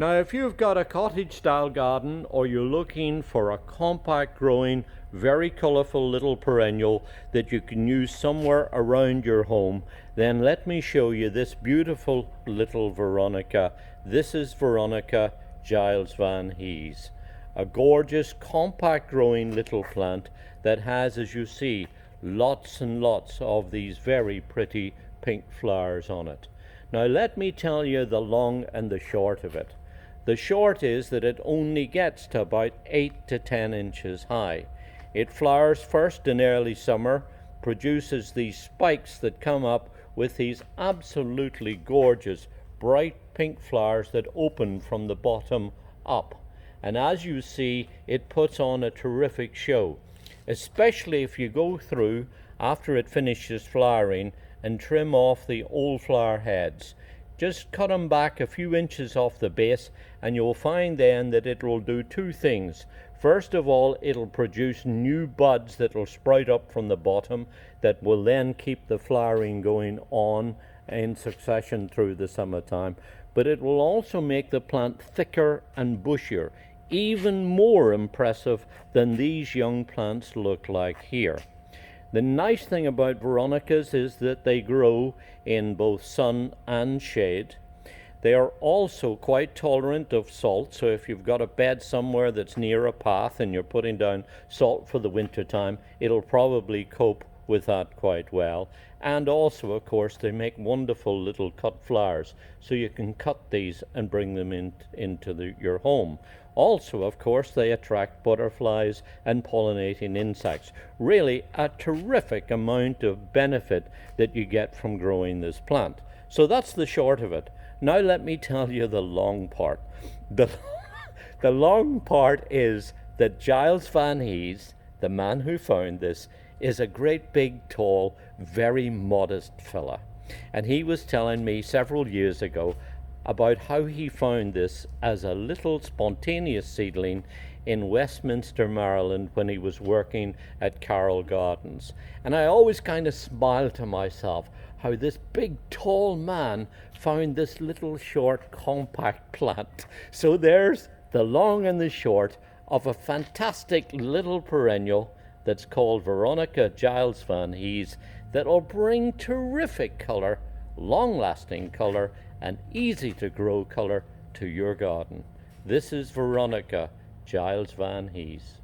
Now, if you've got a cottage style garden or you're looking for a compact growing, very colourful little perennial that you can use somewhere around your home, then let me show you this beautiful little Veronica. This is Veronica Giles van Hees, a gorgeous compact growing little plant that has, as you see, lots and lots of these very pretty pink flowers on it. Now let me tell you the long and the short of it. The short is that it only gets to about 8 to 10 inches high. It flowers first in early summer, produces these spikes that come up with these absolutely gorgeous bright pink flowers that open from the bottom up. And as you see, it puts on a terrific show, especially if you go through after it finishes flowering and trim off the old flower heads. Just cut them back a few inches off the base and you'll find then that it will do two things. First of all, it'll produce new buds that will sprout up from the bottom that will then keep the flowering going on in succession through the summertime. But it will also make the plant thicker and bushier, even more impressive than these young plants look like here. The nice thing about Veronicas is that they grow in both sun and shade. They are also quite tolerant of salt, so if you've got a bed somewhere that's near a path and you're putting down salt for the winter time, it'll probably cope with that quite well. And also, of course, they make wonderful little cut flowers, so you can cut these and bring them into your home. Also, of course, they attract butterflies and pollinating insects. Really a terrific amount of benefit that you get from growing this plant. So that's the short of it. Now let me tell you the long part. The long part is that Giles van Hees, the man who found this, is a great big, tall, very modest fella. And he was telling me several years ago about how he found this as a little spontaneous seedling in Westminster, Maryland, when he was working at Carroll Gardens. And I always kind of smiled to myself how this big, tall man found this little, short, compact plant. So there's the long and the short of a fantastic little perennial that's called Veronica Giles van Hees that will bring terrific colour, long-lasting colour, and easy to grow colour to your garden. This is Veronica Giles van Hees.